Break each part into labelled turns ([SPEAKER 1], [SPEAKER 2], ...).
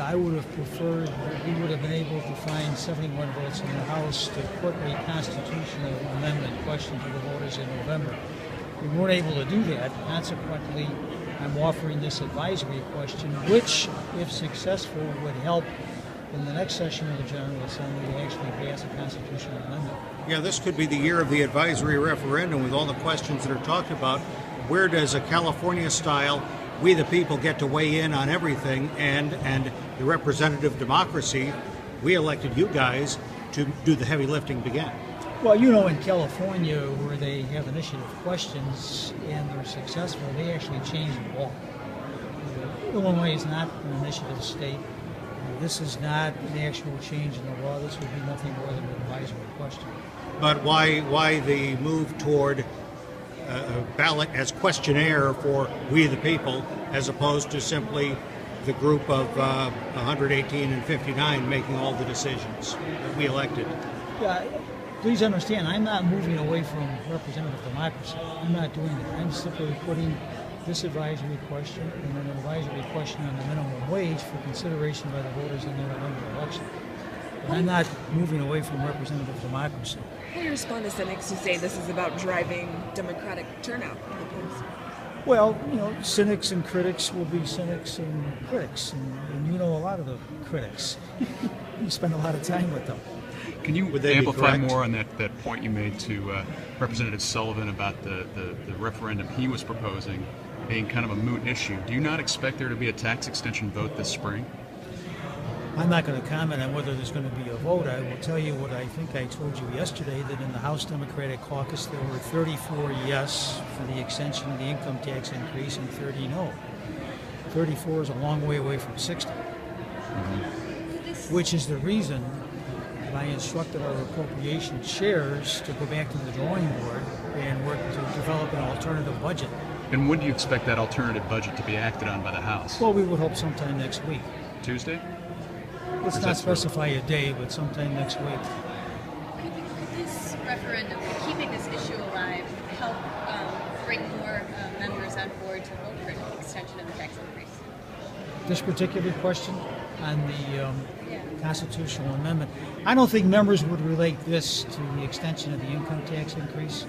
[SPEAKER 1] I would have preferred that we would have been able to find 71 votes in the House to put a constitutional amendment question to the voters in November. We weren't able to do that. Consequently, I'm offering this advisory question, which, if successful, would help in the next session of the General Assembly to actually pass a constitutional amendment.
[SPEAKER 2] Yeah, this could be the year of the advisory referendum with all the questions that are talked about. Where does a California style, we the people get to weigh in on everything, and the representative democracy, we elected you guys to do the heavy lifting begin?
[SPEAKER 1] Well, you know, in California, where they have initiative questions and they're successful, they actually change the law. Illinois is not an initiative state. This is not an actual change in the law. This would be nothing more than an advisory question.
[SPEAKER 2] But why the move toward a ballot as questionnaire for we the people, as opposed to simply the group of 118 and 59 making all the decisions that we elected?
[SPEAKER 1] Yeah, please understand, I'm not moving away from representative democracy. I'm not doing that. I'm simply putting this advisory question and an advisory question on the minimum wage for consideration by the voters in the November election. But I'm not moving away from representative democracy.
[SPEAKER 3] How do you respond to cynics who say this is about driving Democratic turnout in the polls?
[SPEAKER 1] Well, you know, cynics and critics will be cynics and critics, and you know a lot of the critics. You spend a lot of time with them.
[SPEAKER 4] Can you amplify more on that point you made to Representative Sullivan about the referendum he was proposing being kind of a moot issue? Do you not expect there to be a tax extension vote this spring?
[SPEAKER 1] I'm not going to comment on whether there's going to be a vote. I will tell you what I think I told you yesterday, that in the House Democratic Caucus there were 34 yes for the extension of the income tax increase and 30 no. 34 is a long way away from 60, which is the reason that I instructed our appropriation chairs to go back to the drawing board and work to develop an alternative budget.
[SPEAKER 4] And when do you expect that alternative budget to be acted on by the House?
[SPEAKER 1] Well, we would hope sometime next week.
[SPEAKER 4] Tuesday?
[SPEAKER 1] Let's not specify a day, but sometime next week.
[SPEAKER 5] Could this referendum, keeping this issue alive, help bring more members on board to vote for an extension of the tax increase?
[SPEAKER 1] This particular question on the constitutional amendment, I don't think members would relate this to the extension of the income tax increase.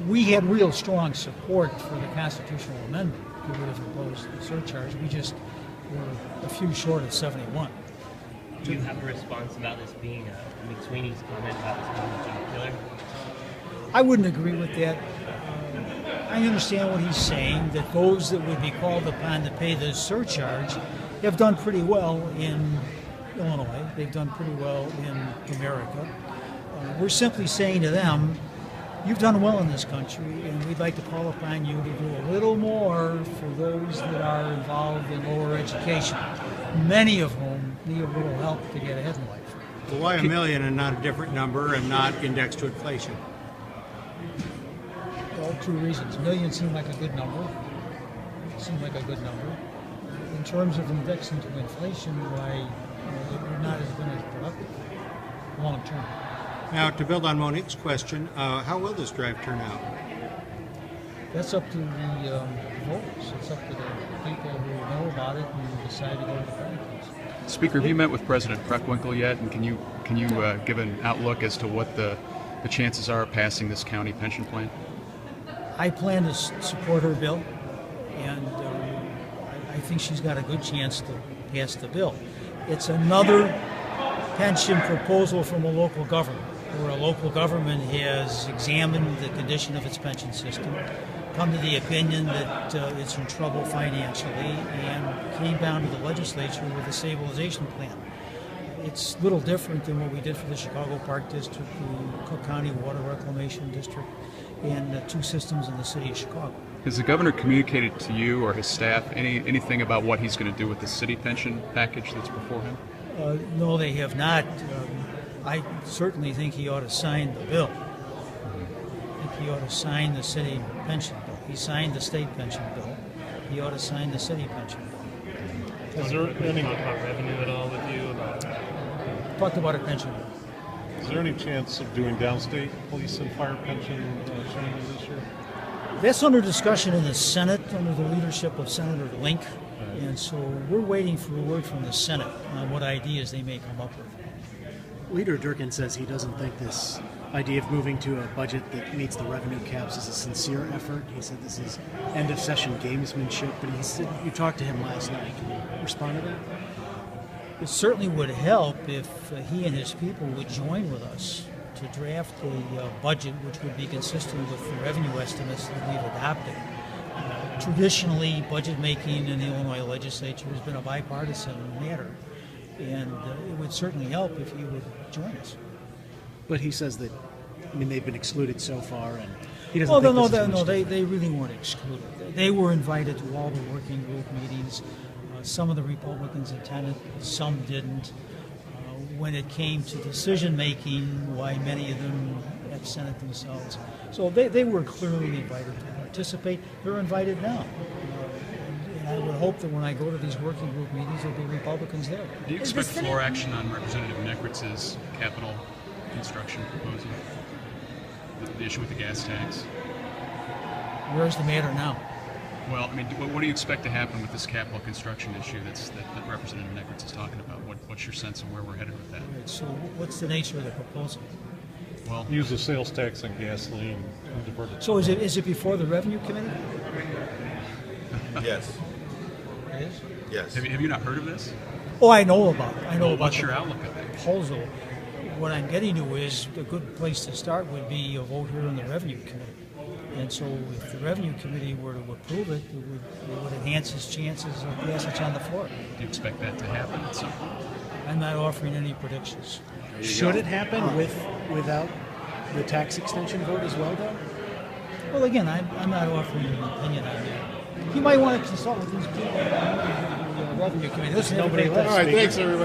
[SPEAKER 1] We had real strong support for the constitutional amendment. We would have imposed the surcharge. We just were a few short of 71.
[SPEAKER 6] Do you have a response about this being McSweeney's comment about this being job killer?
[SPEAKER 1] I wouldn't agree with that. I understand what he's saying, that those that would be called upon to pay the surcharge have done pretty well in Illinois. They've done pretty well in America. We're simply saying to them, you've done well in this country, and we'd like to call upon you to do a little more for those that are involved in lower education, many of whom need a little help to get ahead in life.
[SPEAKER 2] Well, why a million and not a different number and not indexed to inflation?
[SPEAKER 1] Well, two reasons. A million seemed like a good number. In terms of indexing to inflation, why it would not have been as productive long term.
[SPEAKER 2] Now, to build on Monique's question, how will this drive turn out?
[SPEAKER 1] That's up to the voters. It's up to the people who know about it and decide to go to the polling place.
[SPEAKER 4] Speaker, have you met with President Preckwinkle yet? And can you give an outlook as to what the chances are of passing this county pension plan?
[SPEAKER 1] I plan to support her bill, and I think she's got a good chance to pass the bill. It's another pension proposal from a local government, where a local government has examined the condition of its pension system, come to the opinion that it's in trouble financially, and came down to the legislature with a stabilization plan. It's a little different than what we did for the Chicago Park District, the Cook County Water Reclamation District, and the two systems in the city of Chicago.
[SPEAKER 4] Has the governor communicated to you or his staff anything about what he's going to do with the city pension package that's before him?
[SPEAKER 1] No, they have not. I certainly think he ought to sign the bill. I think he ought to sign the city pension bill. He signed the state pension bill. He ought to sign the city pension bill.
[SPEAKER 6] Is there any talk about revenue at all with you?
[SPEAKER 1] Talked about a pension bill.
[SPEAKER 7] Is there any chance of doing downstate police and fire pension changes this year?
[SPEAKER 1] That's under discussion in the Senate under the leadership of Senator Link. And so we're waiting for a word from the Senate on what ideas they may come up with.
[SPEAKER 8] Leader Durkin says he doesn't think this idea of moving to a budget that meets the revenue caps is a sincere effort. He said this is end of session gamesmanship, but he said you talked to him last night. Can you respond to that?
[SPEAKER 1] It certainly would help if he and his people would join with us to draft a budget which would be consistent with the revenue estimates that we've adopted. Traditionally, budget making in the Illinois legislature has been a bipartisan matter, and it would certainly help if you would join us.
[SPEAKER 8] But he says that, I mean, they've been excluded so far, and he doesn't
[SPEAKER 1] Well,
[SPEAKER 8] think
[SPEAKER 1] no,
[SPEAKER 8] this is much
[SPEAKER 1] they really weren't excluded. They were invited to all the working group meetings. Some of the Republicans attended, some didn't. When it came to decision making, why many of them absented themselves. So they were clearly invited to participate. They're invited now. And I would hope that when I go to these working group meetings, there'll be Republicans there.
[SPEAKER 4] Do you expect floor action on Representative Nekritz's capital construction proposal? The issue with the gas tax?
[SPEAKER 1] Where's the matter now?
[SPEAKER 4] Well, I mean, what do you expect to happen with this capital construction issue that Representative Nekritz is talking about? What's your sense of where we're headed with that?
[SPEAKER 1] Right, so what's the nature of the proposal?
[SPEAKER 4] Well,
[SPEAKER 7] Use the sales tax on gasoline and divert it.
[SPEAKER 1] So is it before the Revenue Committee?
[SPEAKER 9] Yes.
[SPEAKER 1] It is?
[SPEAKER 9] Yes.
[SPEAKER 4] have you not heard of this?
[SPEAKER 1] Oh, I know about it. I know
[SPEAKER 4] Well,
[SPEAKER 1] about
[SPEAKER 4] what's
[SPEAKER 1] the
[SPEAKER 4] your outlook of it?
[SPEAKER 1] proposal. What I'm getting to is a good place to start would be a vote here in the Revenue Committee. And so if the Revenue Committee were to approve it, it would enhance his chances of passage on the floor.
[SPEAKER 4] Do you expect that to happen at some point?
[SPEAKER 1] I'm not offering any predictions.
[SPEAKER 8] Should it happen without the tax extension vote as well, though?
[SPEAKER 1] Well, again, I'm not offering an opinion on that. You might want to consult with these people in the Revenue Committee. Listen,
[SPEAKER 8] Nobody
[SPEAKER 1] everybody
[SPEAKER 8] left.
[SPEAKER 9] All right, thanks, everybody.